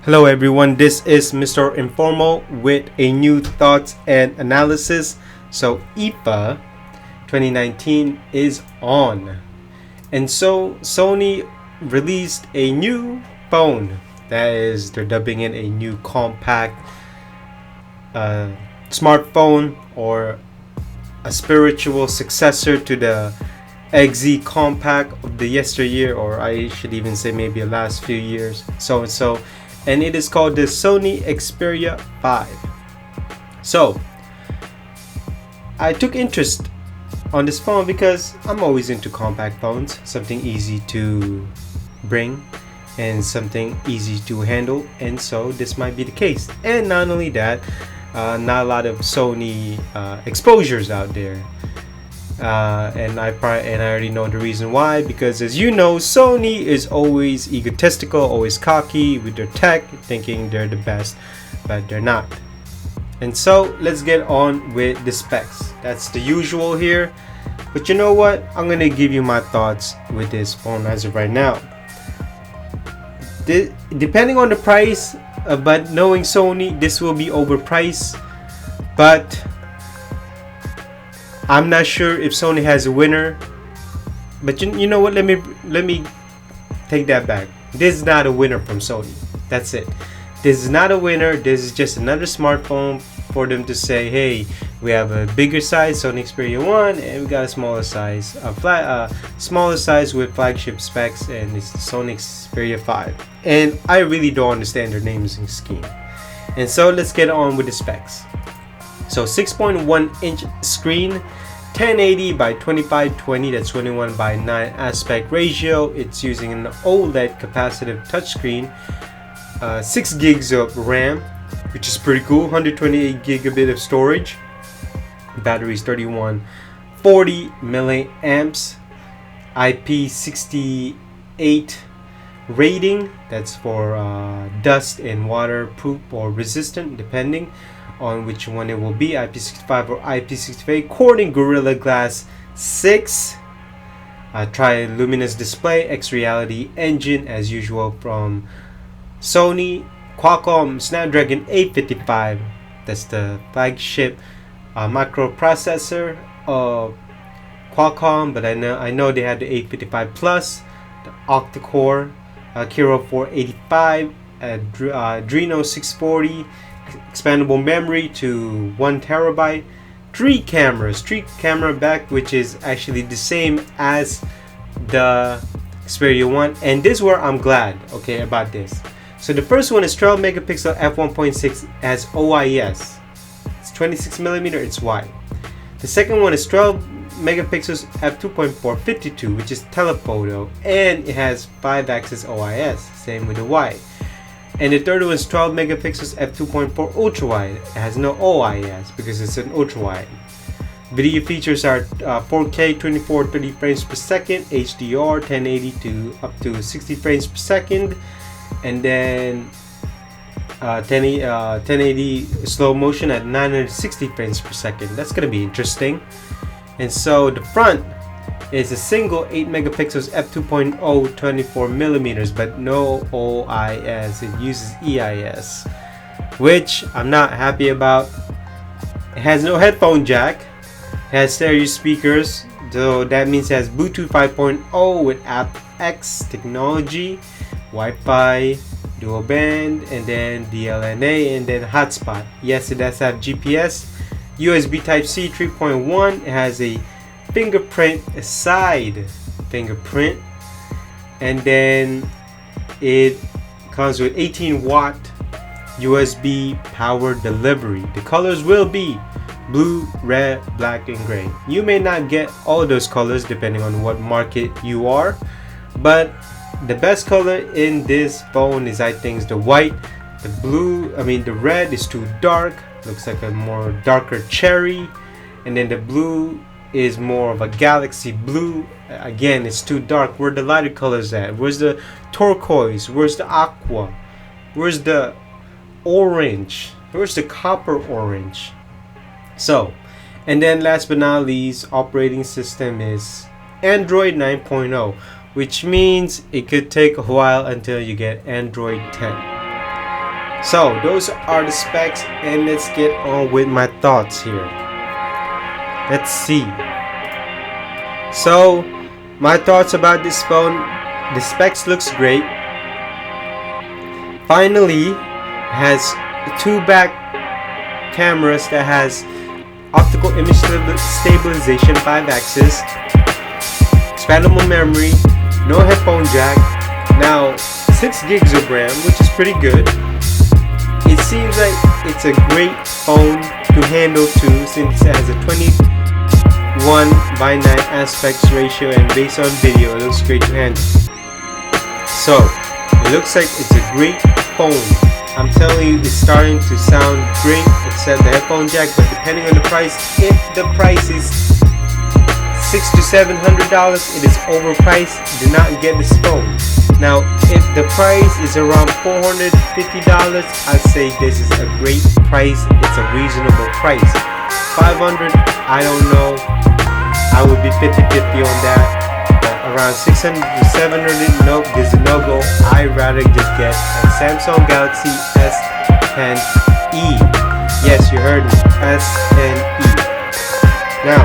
Hello everyone, this is Mr. Informal with a new thoughts and analysis. So IFA 2019 is on. And so Sony released a new phone. That is, they're dubbing it a new compact smartphone, or a spiritual successor to the XZ compact of the yesteryear, or I should even say maybe the last few years. And it is called the Sony Xperia V. So I took interest on this phone because I'm always into compact phones, something easy to bring and something easy to handle, and so this might be the case. And not only that, not a lot of Sony exposures out there. And I already know the reason why, because as you know, Sony is always egotistical, always cocky with their tech, thinking they're the best, but they're not. And so let's get on with the specs. That's the usual here, but you know what? I'm gonna give you my thoughts with this phone as of right now. Depending on the price, but knowing Sony, this will be overpriced, but I'm not sure if Sony has a winner. But you know what, let me take that back. This is not a winner from Sony. That's it. This is not a winner. This is just another smartphone for them to say, hey, we have a bigger size Sony Xperia 1 and we got a smaller size, smaller size with flagship specs, and it's the Sony Xperia 5. And I really don't understand their naming scheme. And so let's get on with the specs. So 6.1 inch screen, 1080 by 2520, that's 21 by 9 aspect ratio. It's using an OLED capacitive touchscreen, 6 gigs of RAM, which is pretty cool, 128 gigabit of storage. Battery is 3140 milliamps, IP68 rating. That's for dust and waterproof or resistant, depending on which one it will be, IP65 or IP68. Corning Gorilla Glass 6, tri-luminous display, X-Reality engine as usual from Sony. Qualcomm Snapdragon 855, that's the flagship microprocessor of Qualcomm, but I know they had the 855 Plus, the octa-core Kiro 485, Adreno 640, expandable memory to 1 terabyte, 3 camera back, which is actually the same as the Xperia 1, and this is where I'm glad about this. So the first one is 12 megapixel f1.6, has OIS. It's 26mm, it's wide. The second one is 12 megapixels f2.4 52, which is telephoto, and it has 5-axis OIS, same with the wide. And the third one is 12 megapixels f2.4 ultra wide. It has no OIS because it's an ultra wide. Video features are 4K 2430 frames per second, HDR 1080 to up to 60 frames per second, and then 1080 slow motion at 960 frames per second. That's gonna be interesting. And so the front is a single 8 megapixels f2.0 24 millimeters, but no OIS. It uses EIS, which I'm not happy about. It has no headphone jack. It has stereo speakers, so that means it has Bluetooth 5.0 with aptX technology, Wi-Fi, dual band, and then DLNA, and then hotspot. Yes, it does have GPS. USB Type-C 3.1. It has a fingerprint, a side fingerprint, and then it comes with 18-watt USB power delivery. The colors will be blue, red, black, and gray. You may not get all those colors depending on what market you are, but the best color in this phone is, I think, is the white. The red is too dark, looks like a more darker cherry, and then the blue is more of a galaxy blue. Again, it's too dark. Where the lighter colors at? Where's the turquoise? Where's the aqua? Where's the orange? Where's the copper orange? So, and then last but not least, operating system is Android 9.0, which means it could take a while until you get Android 10. So those are the specs, and let's get on with my thoughts here. Let's see. So my thoughts about this phone: the specs looks great. Finally has two back cameras that has optical image stabilization, 5-axis, expandable memory, no headphone jack. Now 6 gigs of RAM, which is pretty good. It seems like it's a great phone to handle too, since it has a 21:9 aspect ratio, and based on video it looks great to handle. So it looks like it's a great phone. I'm telling you, it's starting to sound great, except the headphone jack. But depending on the price, if the price is $600 to $700, it is overpriced. Do not get this phone. Now, if the price is around $450, I'd say this is a great price. It's a reasonable price. $500, I don't know. I would be 50-50 on that. Around $600 to $700, nope, this is a no-go. I'd rather just get a Samsung Galaxy S10e. Yes, you heard me, S10e. Now,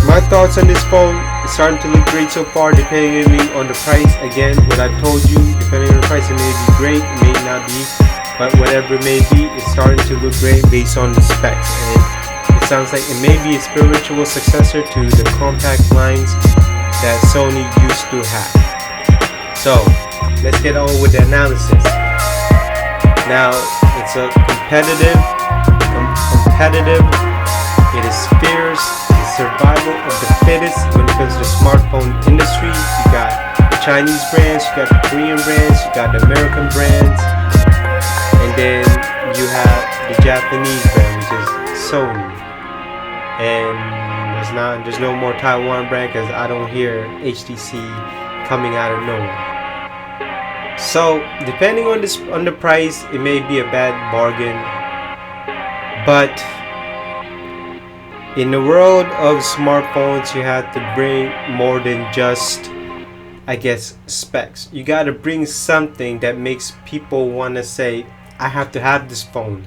my thoughts on this phone is starting to look great so far, depending on the price. Again, what I told you, depending on the price, it may be great, it may not be, but whatever it may be, it's starting to look great based on the specs. And it sounds like it may be a spiritual successor to the compact lines that Sony used to have. So let's get on with the analysis. Now it's a competitive. It is fierce. It's survival of the fittest when it comes to the smartphone industry. You got the Chinese brands, you got the Korean brands, you got the American brands, and then you have the Japanese brand, which is Sony. And there's no more Taiwan brand, because I don't hear HTC coming out of nowhere. So depending on the price, it may be a bad bargain, but in the world of smartphones, you have to bring more than just, I guess, specs. You got to bring something that makes people want to say, I have to have this phone.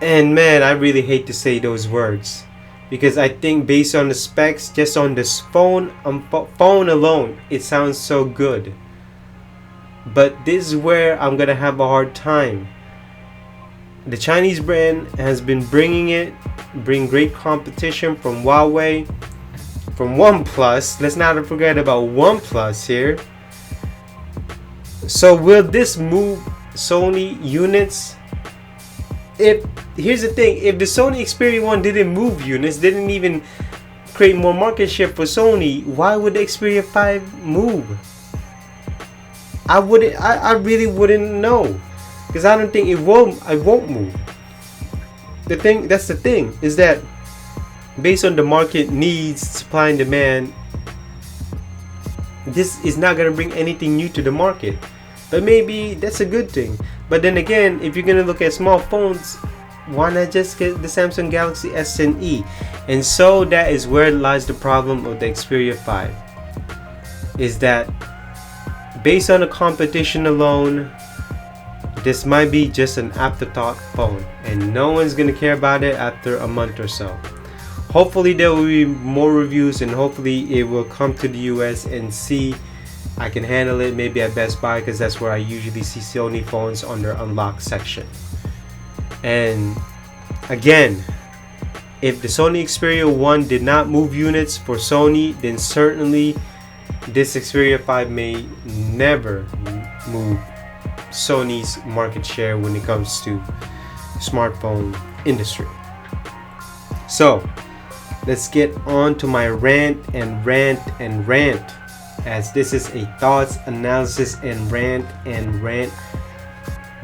And man, I really hate to say those words, because I think based on the specs, just on this phone alone, it sounds so good. But this is where I'm gonna have a hard time. The Chinese brand has been bring great competition from Huawei, from OnePlus. Let's not forget about OnePlus here. So will this move Sony units? Here's the thing, if the Sony Xperia 1 didn't move units, didn't even create more market share for Sony, why would the Xperia 5 move? I really wouldn't know, because I don't think it won't move. That's the thing, is that based on the market needs, supply and demand, this is not going to bring anything new to the market. But maybe that's a good thing. But then again, if you're going to look at small phones, why not just get the Samsung Galaxy S10e? And so that is where lies the problem of the Xperia 5. Is that based on the competition alone, this might be just an afterthought phone, and no one's going to care about it after a month or so. Hopefully there will be more reviews, and hopefully it will come to the US and see I can handle it, maybe at Best Buy, because that's where I usually see Sony phones on their unlocked section. And again, if the Sony Xperia 1 did not move units for Sony, then certainly this Xperia 5 may never move Sony's market share when it comes to smartphone industry. So let's get on to my rant, as this is a thoughts, analysis, and rant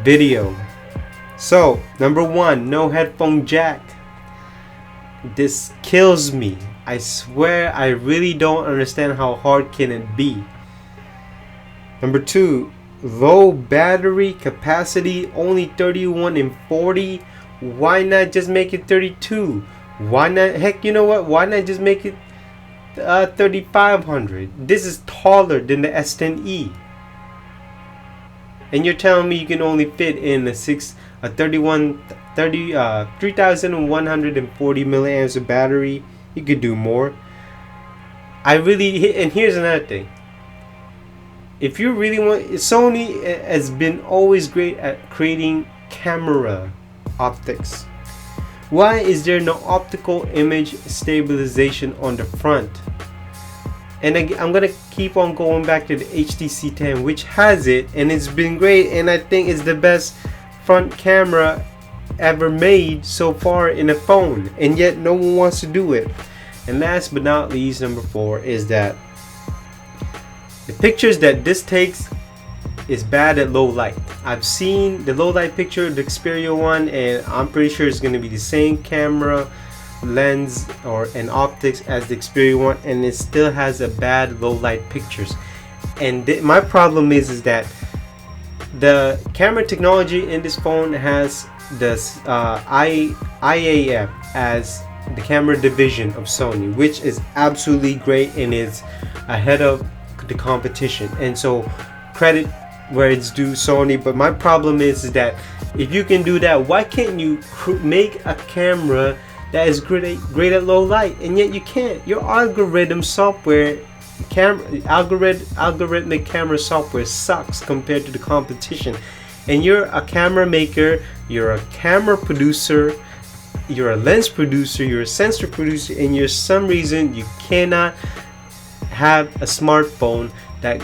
video. So number one, no headphone jack. This kills me. I swear, I really don't understand how hard can it be. Number two, low battery capacity, only 31 and 40. Why not just make it 32? Why not, heck, you know what, why not just make it 3500? This is taller than the S10e. and you're telling me you can only fit in a 3140 milliamps of battery. You could do more. And here's another thing. If you really want, Sony has been always great at creating camera optics. Why is there no optical image stabilization on the front? And I'm gonna keep on going back to the HTC 10, which has it, and it's been great, and I think it's the best front camera ever made so far in a phone, and yet no one wants to do it. And last but not least, number 4 is that the pictures that this takes is bad at low light. I've seen the low light picture of the Xperia 1, and I'm pretty sure it's going to be the same camera lens and optics as the Xperia 1, and it still has a bad low light pictures. And my problem is that the camera technology in this phone has this IAF as the camera division of Sony, which is absolutely great and is ahead of the competition, and so credit where it's due, Sony. But my problem is that if you can do that, why can't you make a camera that is great at low light? And yet you can't. Your algorithmic camera software sucks compared to the competition. And you're a camera maker, you're a camera producer, you're a lens producer, you're a sensor producer, and for some reason you cannot have a smartphone that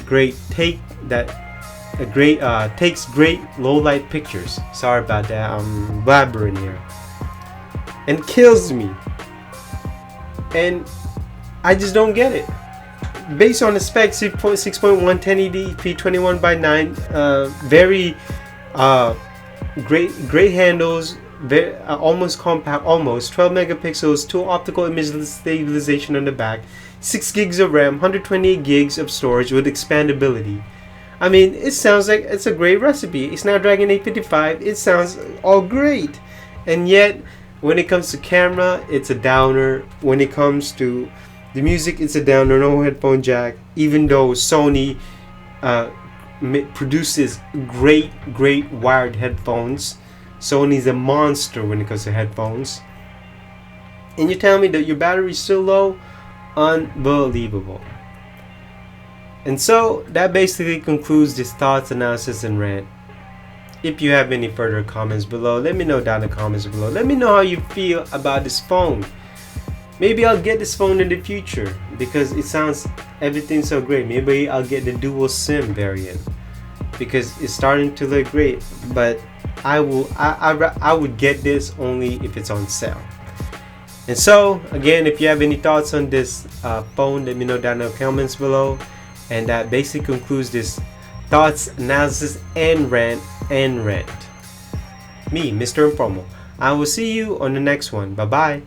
takes great low light pictures. Sorry about that, I'm blabbering here. And kills me. And I just don't get it. Based on the specs, 6.1 1080p 21:9, very great handles, almost compact, almost 12 megapixels, 2 optical image stabilization on the back, 6 gigs of RAM, 128 gigs of storage with expandability. I mean, it sounds like it's a great recipe. It's Snapdragon 855. It sounds all great, and yet when it comes to camera, it's a downer. When it comes to the music, it's a downer. No headphone jack. Even though Sony produces great wired headphones, Sony's a monster when it comes to headphones. And you're telling me that your battery's still low? Unbelievable. And so that basically concludes this thoughts, analysis, and rant. If you have any further comments below, let me know down in the comments below. Let me know how you feel about this phone. Maybe I'll get this phone in the future because it sounds everything's so great. Maybe I'll get the dual SIM variant because it's starting to look great. But I would get this only if it's on sale. And so again, if you have any thoughts on this phone, let me know down in the comments below. And that basically concludes this thoughts, analysis, and rant. Me, Mr. Informal. I will see you on the next one. Bye bye.